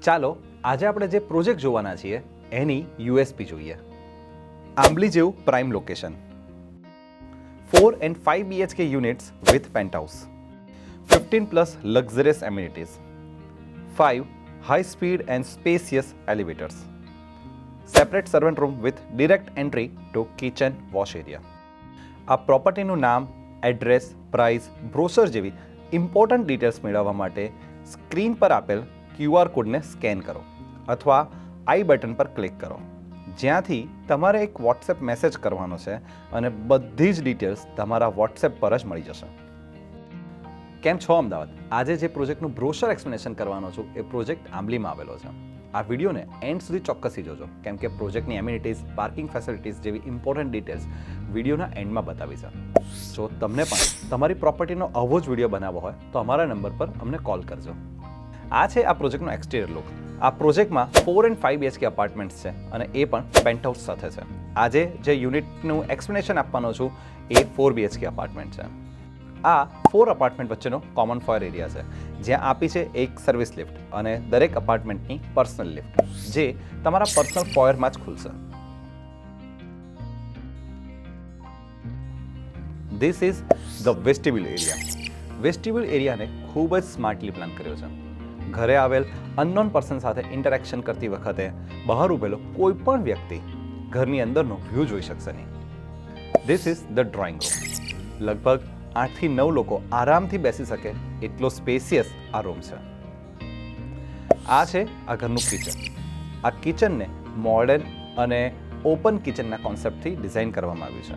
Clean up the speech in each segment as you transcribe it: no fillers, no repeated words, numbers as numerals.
ચાલો આજે આપણે જે પ્રોજેક્ટ જોવાના છીએ એની યુએસપી જોઈએ. આંબલી જેવું prime location, 4 and 5 BHK units with penthouse, 15+ luxurious amenities, 5 high-speed and spacious elevators, separate servant room with direct entry to kitchen wash area. આ પ્રોપર્ટીનું નામ, એડ્રેસ, પ્રાઇસ, બ્રોશર જેવી ઇમ્પોર્ટન્ટ ડિટેલ્સ મેળવવા માટે સ્ક્રીન પર આપેલ QR કોડને સ્કેન કરો અથવા આઈ બટન પર ક્લિક કરો, જ્યાંથી તમારે એક વોટ્સએપ મેસેજ કરવાનો છે અને બધી જ ડિટેલ્સ તમારા વોટ્સએપ પર જ મળી જશે. કેમ છો અમદાવાદ? આજે જે પ્રોજેક્ટનું બ્રોશર એક્સપ્લેનેશન કરવાનો છું એ પ્રોજેક્ટ આંબલીમાં આવેલો છે. આ વિડીયોને એન્ડ સુધી ચોક્કસથી જોજો, કેમ કે પ્રોજેક્ટની એમિનિટીઝ, પાર્કિંગ ફેસિલિટીઝ જેવી ઇમ્પોર્ટન્ટ ડિટેલ્સ વિડીયોના એન્ડમાં બતાવી છે. જો તમને પણ તમારી પ્રોપર્ટીનો આવો જ વિડીયો બનાવવો હોય તો અમારા નંબર પર અમને કોલ કરજો. આ છે આ પ્રોજેક્ટનો એક્સટિરિયર લુક. આ પ્રોજેક્ટમાં 4 and 5 BHK અપાર્ટમેન્ટ્સ છે અને એ પણ પેન્ટહાઉસ સાથે છે. આજે જે યુનિટનું એક્સપ્લેનેશન આપવાનો છું એ 4 BHK અપાર્ટમેન્ટ છે. આ 4 અપાર્ટમેન્ટ વચ્ચેનો કોમન ફોયર એરિયા છે, જ્યાં આપી છે એક સર્વિસ લિફ્ટ અને દરેક અપાર્ટમેન્ટની પર્સનલ લિફ્ટ, જે તમારા પર્સનલ ફોયરમાં જ ખુલશે. This is the vestibule area. Vestibule એરિયાને ખૂબ જ સ્માર્ટલી પ્લાન કર્યો છે. ઘરે આવેલ અનનોન પર્સન સાથે ઇન્ટરેક્શન કરતી વખતે બહાર ઉભેલો કોઈ પણ વ્યક્તિ ઘરની અંદરનો વ્યૂ જોઈ શકશે નહીં. This is the drawing room. લગભગ 8 થી 9 લોકો આરામથી બેસી શકે એટલો સ્પેસિયસ આ રૂમ છે. આ છે આ ઘરનું કિચન. આ કિચનને મોડર્ન અને ઓપન કિચનના કોન્સેપ્ટથી ડિઝાઇન કરવામાં આવ્યું છે.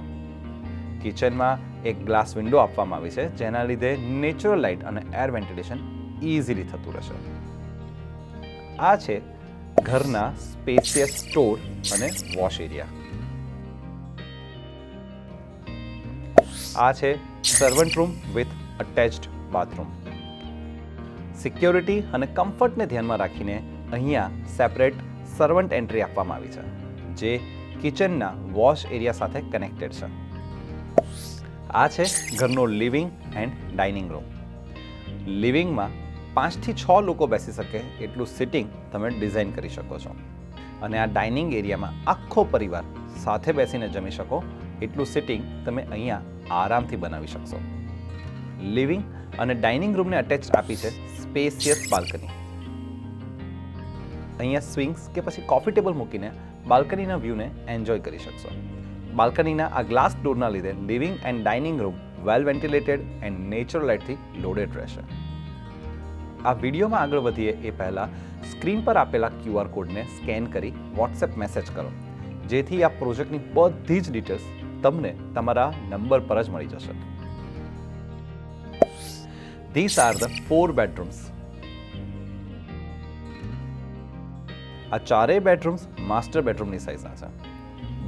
કિચનમાં એક ગ્લાસ વિન્ડો આપવામાં આવી છે, જેના લીધે નેચરલ લાઇટ અને એર વેન્ટિલેશન ઇઝીલી થતું રહેશે. આ છે ઘરના સ્પેસિયસ સ્ટોર અને વોશ એરિયા. આ છે servant room with attached bathroom. Security અને કમ્ફર્ટને ધ્યાનમાં રાખીને અહીંયા સેપરેટ સર્વન્ટ એન્ટ્રી આપવામાં આવી છે, જે કિચનના વોશ એરિયા સાથે કનેક્ટેડ છે. આ છે ઘરનો લિવિંગ એન્ડ ડાઇનિંગ રૂમ. લિવિંગમાં 5 થી 6 લોકો બેસી શકે એટલું સિટિંગ તમે ડિઝાઇન કરી શકો છો અને આ ડાઇનિંગ એરિયામાં આખો પરિવાર સાથે બેસીને જમી શકો એટલું સિટિંગ તમે અહીંયા આરામથી બનાવી શકશો. લિવિંગ અને ડાઇનિંગ રૂમને અટેચ આપી છે સ્પેસિયસ બાલ્કની. અહીંયા સ્વિંગ્સ કે પછી કોફી ટેબલ મૂકીને બાલ્કનીના વ્યૂને એન્જોય કરી શકશો. બાલ્કનીના આ ગ્લાસ ડોરના લીધે living and dining room well ventilated and natural લાઇટથી લોડેડ રહેશે. આ વિડીયોમાં આગળ વધીએ એ પહેલાં સ્ક્રીન પર આપેલા QR કોડને સ્કેન કરી વોટ્સએપ મેસેજ કરો, જેથી આ પ્રોજેક્ટની બધી જ ડિટેલ્સ તમને તમારા નંબર પર જ મળી જશે. These are the 4 bedrooms. આ ચારેય બેડરૂમ્સ માસ્ટર બેડરૂમની સાઇઝના છે.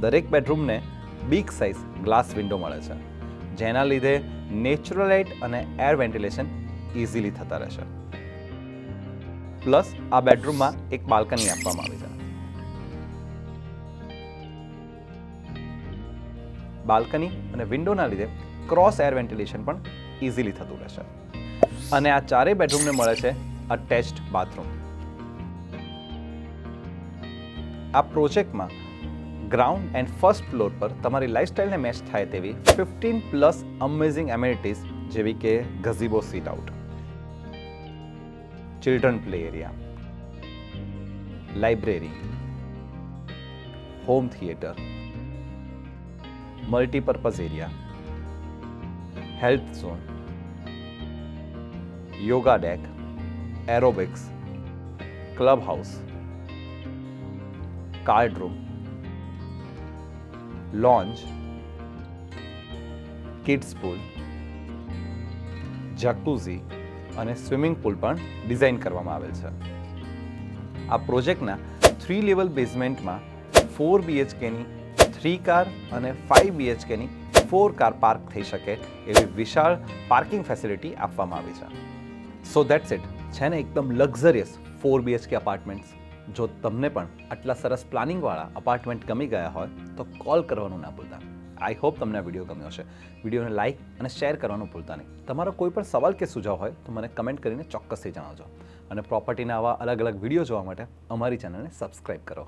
દરેક બેડરૂમને બિગ સાઇઝ ગ્લાસ વિન્ડો મળે છે, જેના લીધે નેચરલ લાઇટ અને એર વેન્ટિલેશન ઇઝીલી થતા રહેશે. પ્લસ આ બેડરૂમમાં એક બાલ્કની આપવામાં આવી છે. બાલ્કની અને વિન્ડોના લીધે ક્રોસ એર વેન્ટિલેશન પણ ઇઝીલી થતું રહેશે. અને આ ચારેય બેડરૂમને મળે છે અટેચ્ડ બાથરૂમ. આ પ્રોજેક્ટમાં ગ્રાઉન્ડ એન્ડ ફર્સ્ટ ફ્લોર પર તમારી લાઇફસ્ટાઇલને મેચ થાય તેવી 15+ અમેઝિંગ એમિનિટીઝ જેવી કે gazebo sit out, children play area, library, home theatre, multipurpose area, health zone, yoga deck, aerobics, club house, card room, lounge, kids pool, jacuzzi અને swimming પૂલ પણ design કરવામાં આવેલ છે. આ પ્રોજેક્ટના 3 લેવલ બેઝમેન્ટમાં 4 BHKની 3 કાર અને 5 BHKની 4 કાર પાર્ક થઈ શકે એવી વિશાળ પાર્કિંગ ફેસિલિટી આપવામાં આવી છે. સો દેટ્સ ઇટ. છે ને એકદમ લક્ઝરિયસ 4 BHK અપાર્ટમેન્ટ્સ. જો તમને પણ આટલા સરસ પ્લાનિંગવાળા અપાર્ટમેન્ટ ગમી ગયા હોય તો કોલ કરવાનું ના ભૂલતા. આઈ હોપ તમને આ વિડીયો ગમ્યો હશે. વિડીયોને લાઇક અને શેર કરવાનું ભૂલતા નહીં. તમારો કોઈ પણ સવાલ કે સુઝાવ હોય તો મને કમેન્ટ કરીને ચોક્કસથી જણાવજો. અને પ્રોપર્ટીના આવા અલગ અલગ વિડીયો જોવા માટે અમારી ચેનલને સબસ્ક્રાઈબ કરો.